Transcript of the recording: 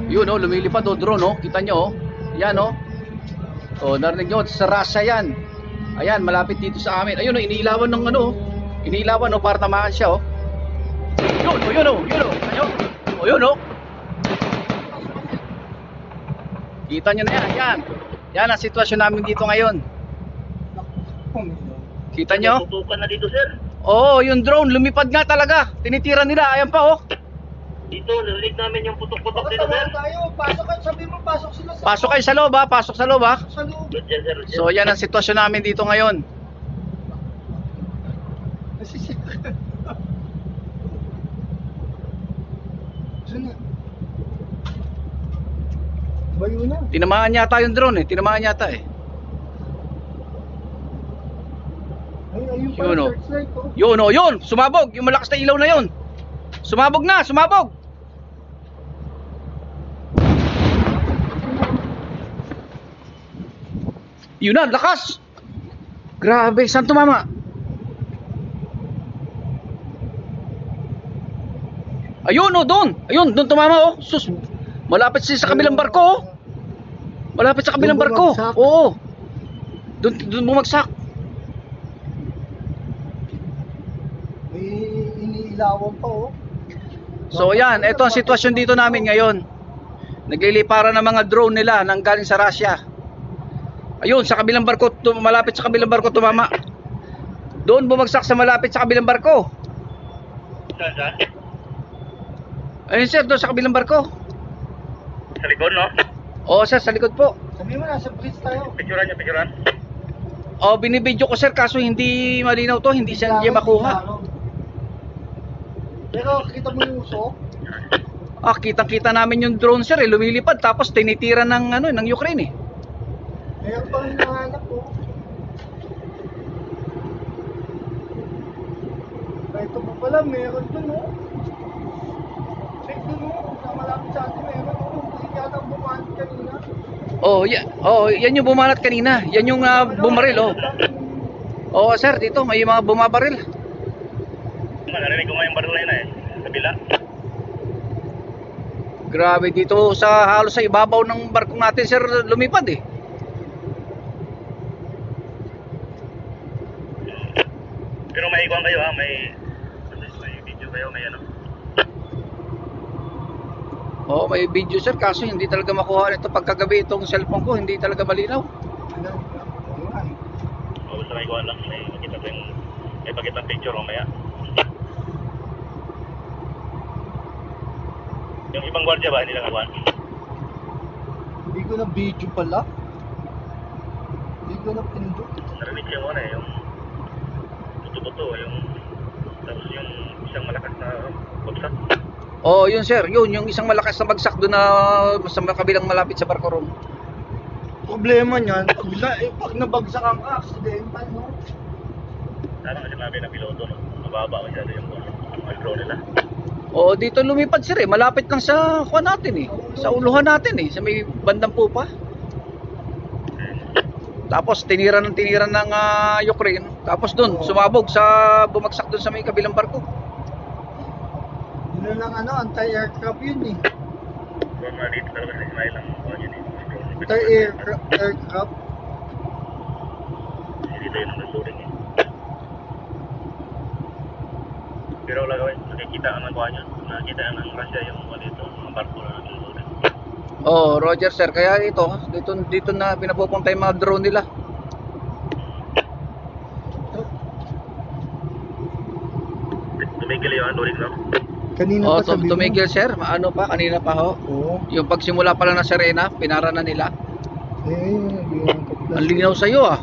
Yun oh, lumilipad oh, drone oh. Kita nyo oh. Yan oh. Oh, narinig nyo, sa Russia yan. Ayan, malapit dito sa amin. Ayun oh, iniilawan ng ano oh. Iniilawan oh, para tamaan siya oh. Yun oh, yun oh, yun oh. Ayun. Oh, yun oh. Kita nyo na yan, yan. Yan ang sitwasyon namin dito ngayon. Kita nyo? Tutukan na dito, sir. Oo, yung drone, lumipad nga talaga. Tinitira nila, ayan pa oh. Dito, narinig namin yung putok-putok dito, sir. Tayo, pasok kayo, sabi mo, pasok sila sa... Pasok kayo sa loob ha, pasok sa loob ha. Sa loob. Good yan, sir. Good yan. So yan ang sitwasyon namin dito ngayon. Saan na? Bayo na. Tinamaan yata yung drone eh, tinamaan yata eh. Ay, ayun pa Yun yung oh. searchlight oh. Yun oh, yun, sumabog, yung malakas na ilaw na yun. Sumabog na, sumabog. Yun na, lakas. Grabe, saan tumama? Ayun oh, doon. Ayun, doon tumama oh. Sus, malapit siya sa kabilang barko oh. Malapit sa kabilang Doon barko. bumagsak. Oo. Doon bumagsak. May iniilawan pa oh. So yan, ito ang sitwasyon dito namin ngayon. Nagliliparan ng mga drone nila nang galing sa Russia. Ayun, sa kabilang barko, malapit sa kabilang barko tumama. Doon bumagsak sa malapit sa kabilang barko. Saan, saan? Ayun sir, doon sa kabilang barko. Sa likod, no? Oo sir, sa likod po. Sabi mo, nasa bridge tayo. Picturean niya, picturean. Oo, binibidyo ko sir, kaso hindi malinaw to, hindi siya niya makuha. Pero kita mo yung usok? Ah, kitang-kita namin yung drone sir, eh, lumilipad tapos tinitira ng ano, ng Ukraine eh. Meron pang hinahanap oh. Ito pa pala, meron dun oh. Check dun oh, sa malapit sa atin meron oh. Hindi yata bumanat kanina. Yan yung bumalat kanina. Yan yung bumaril oh. Oo sir, dito may mga bumabaril. Narinig ko nga yung baril na yun eh. Kabila. Grabe dito sa halos sa ibabaw ng barkong natin sir lumipad eh. Pero may ikuan kayo ha, may video kayo, may ano. Oo, may video sir, kaso hindi talaga makuha nito pagkagabi itong cellphone ko, hindi talaga malinaw. Ano? Ayun. O, basta may ikuan lang, may makita ko yung, may pakita picture o maya. Yung ibang gwardiya ba, hindi lang akuan? Hindi ko na video pala. Hindi ko na pindot. Narinig ko yung ano eh, yung buto-buto, yung tapos yung isang malakas na bagsak. Oo, yun sir, yun yung isang malakas na bagsak doon na sa kabilang malapit sa barko room. Problema niyan, pag nabagsakan ka, accidental no? Sana kasi sinabi na piloto, no? Mababa masyado yung drone nila. Oo, dito lumipad sir eh, malapit lang sa kuha natin eh, sa uluhan natin eh, sa may bandang pupa. Tapos tinira ng Ukraine. Tapos doon, sumabog sa bumagsak doon sa may kabilang barko. Yun lang ano, anti-aircraft yun eh. Kung mga dito talaga sa Ismail ang kuhan yun eh. Anti-aircraft. Kasi dito yun ang nasuring eh. Pero wala gawin, nakikita ang kuhan yun. Nakikita ang Russia yung kuhan dito, mga barko na nasuring. Oh, Roger sir, kaya dito na pinapupunta yung mga drone nila. Tumigil yung turing, no? Kanina Oh, pa sabi mo. tumigil sir, ano pa kanina pa ho. Oo. Yung pagsimula pa lang ng sirena, pinara na nila. Eh, Ang linaw sa iyo ah.